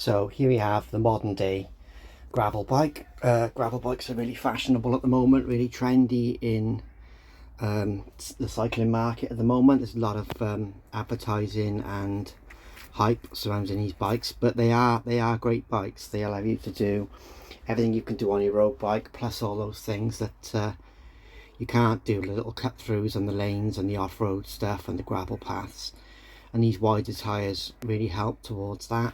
So here we have the modern day gravel bike. Gravel bikes are really fashionable at the moment, really trendy in the cycling market at the moment. There's a lot of advertising and hype surrounding these bikes, but they are great bikes. They allow you to do everything you can do on your road bike, plus all those things that you can't do, the little cut throughs and the lanes and the off-road stuff and the gravel paths. And these wider tyres really help towards that.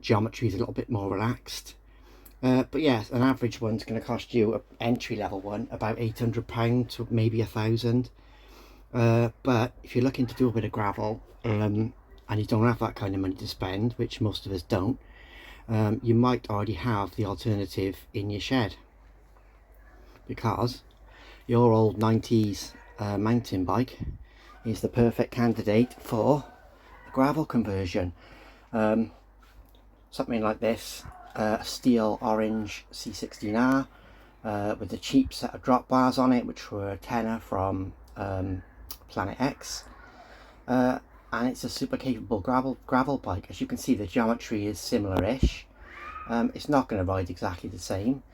Geometry is a little bit more relaxed, but yes, an average one's going to cost you, an entry level one, about £800 to maybe £1,000. But if you're looking to do a bit of gravel and you don't have that kind of money to spend, which most of us don't, you might already have the alternative in your shed, because your old 90s mountain bike is the perfect candidate for a gravel conversion. Something like this, a steel orange C16R with a cheap set of drop bars on it, which were a tenner from Planet X, and it's a super capable gravel bike. As you can see, the geometry is similar-ish. It's not going to ride exactly the same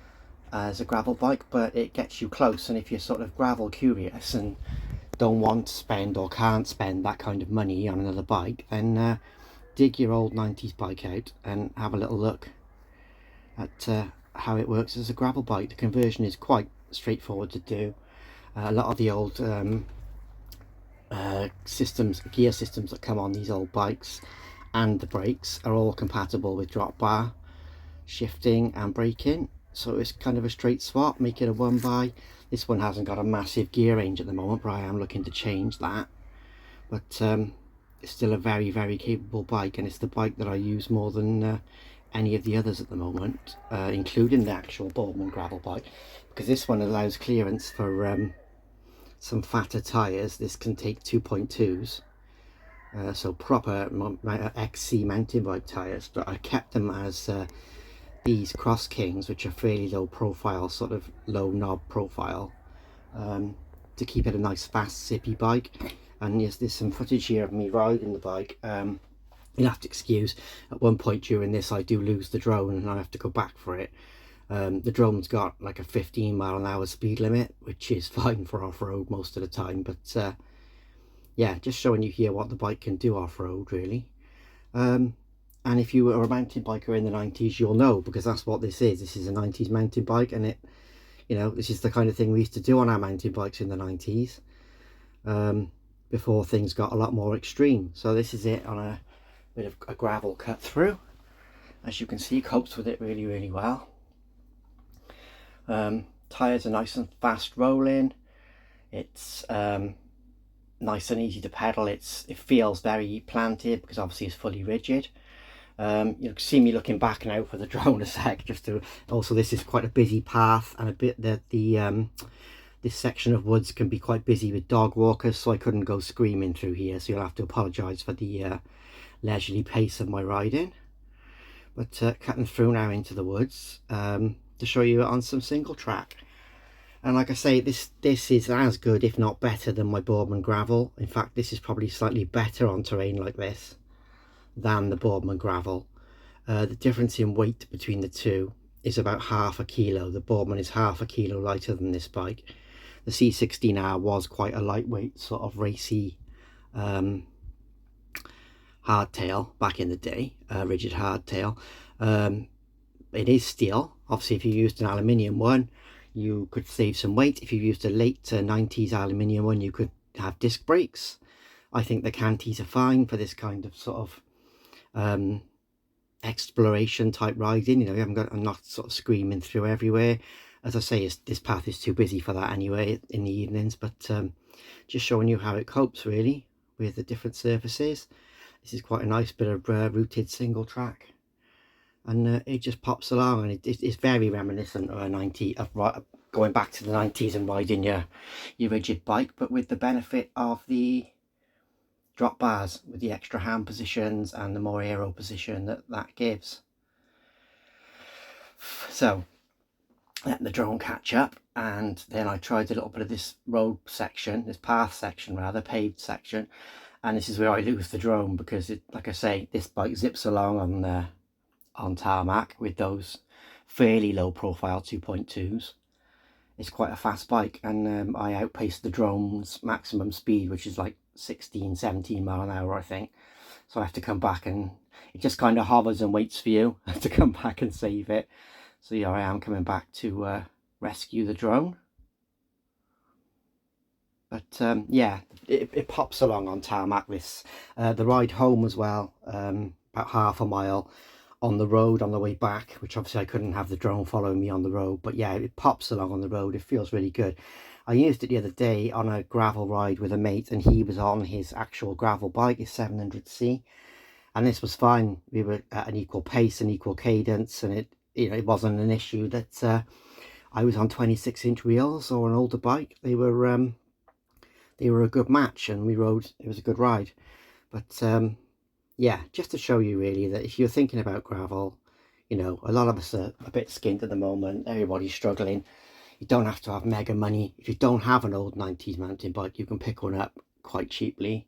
as a gravel bike, but it gets you close. And if you're sort of gravel curious and don't want to spend or can't spend that kind of money on another bike, then dig your old 90s bike out and have a little look at how it works as a gravel bike. The conversion is quite straightforward to do. A lot of the old gear systems that come on these old bikes and the brakes are all compatible with drop bar shifting and braking, so it's kind of a straight swap, make it a one by. This one hasn't got a massive gear range at the moment, but I am looking to change that. But it's still a very capable bike, and it's the bike that I use more than any of the others at the moment, including the actual Boardman gravel bike, because this one allows clearance for some fatter tyres. This can take 2.2s, so proper XC mountain bike tyres, but I kept them as these Cross Kings, which are fairly low profile, sort of low knob profile, to keep it a nice fast zippy bike. And yes, there's some footage here of me riding the bike. You'll have to excuse, at one point during this I do lose the drone and I have to go back for it. The drone's got like a 15-mile-an-hour speed limit, which is fine for off-road most of the time, but yeah, just showing you here what the bike can do off-road, really. And if you were a mountain biker in the 90s, you'll know, because that's what this is. This is a 90s mountain bike, and this is the kind of thing we used to do on our mountain bikes in the 90s, before things got a lot more extreme. So this is it on a bit of a gravel cut through. As you can see, copes with it really well. Tyres are nice and fast rolling. It's nice and easy to pedal. It feels very planted, because obviously it's fully rigid. You'll see me looking back now for the drone a sec, just to also, this is quite a busy path, and a bit that this section of woods can be quite busy with dog walkers, so I couldn't go screaming through here, so you'll have to apologise for the leisurely pace of my riding. But cutting through now into the woods to show you on some single track. And like I say, this is as good, if not better, than my Boardman gravel. In fact, this is probably slightly better on terrain like this than the Boardman gravel. The difference in weight between the two is about half a kilo. The Boardman is half a kilo lighter than this bike. The C16R was quite a lightweight, sort of racy hardtail back in the day, rigid hardtail. It is steel. Obviously, if you used an aluminium one, you could save some weight. If you used a late 90s aluminium one, you could have disc brakes. I think the Canties are fine for this kind of sort of exploration type riding. I'm not sort of screaming through everywhere. As I say, this path is too busy for that anyway in the evenings, but just showing you how it copes really with the different surfaces. This is quite a nice bit of rooted single track, and it just pops along, and it's very reminiscent of a 90, going back to the 90s and riding your rigid bike, but with the benefit of the drop bars, with the extra hand positions and the more aero position that gives. So let the drone catch up, and then I tried a little bit of this road section, this path section rather, paved section, And this is where I lose the drone, because it, like I say, this bike zips along on tarmac with those fairly low profile 2.2s. It's quite a fast bike, and I outpaced the drone's maximum speed, which is like 16-17 mile an hour, I think. So I have to come back, and it just kind of hovers and waits for you to come back and save it. So here I am coming back to rescue the drone. But yeah, it pops along on tarmac. This the ride home as well, about half a mile on the road on the way back, which obviously I couldn't have the drone following me on the road, but yeah, it pops along on the road. It feels really good. I used it the other day on a gravel ride with a mate, and he was on his actual gravel bike, his 700C, and this was fine. We were at an equal pace and equal cadence, and it wasn't an issue that I was on 26-inch wheels or an older bike. They were a good match, and we rode. It was a good ride. But yeah, just to show you really that if you're thinking about gravel, a lot of us are a bit skint at the moment. Everybody's struggling. You don't have to have mega money. If you don't have an old 90s mountain bike, you can pick one up quite cheaply,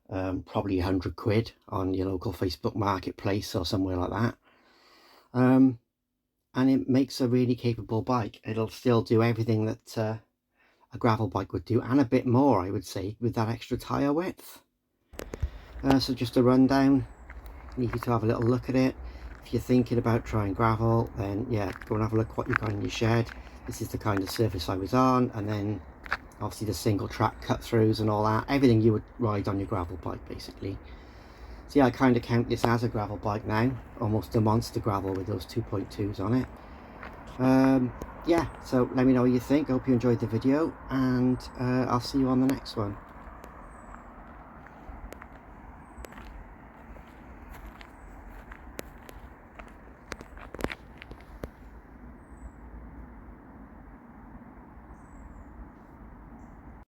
probably 100 quid on your local Facebook marketplace or somewhere like that. And it makes a really capable bike. It'll still do everything that a gravel bike would do, and a bit more, I would say, with that extra tyre width. So just a rundown, leave you to have a little look at it. If you're thinking about trying gravel, then yeah, go and have a look what you've got in your shed. This is the kind of surface I was on, and then obviously the single track cut throughs and all that, everything you would ride on your gravel bike basically. So yeah, I kind of count this as a gravel bike now, almost a monster gravel with those 2.2s on it. Yeah, so let me know what you think. I hope you enjoyed the video, and I'll see you on the next one.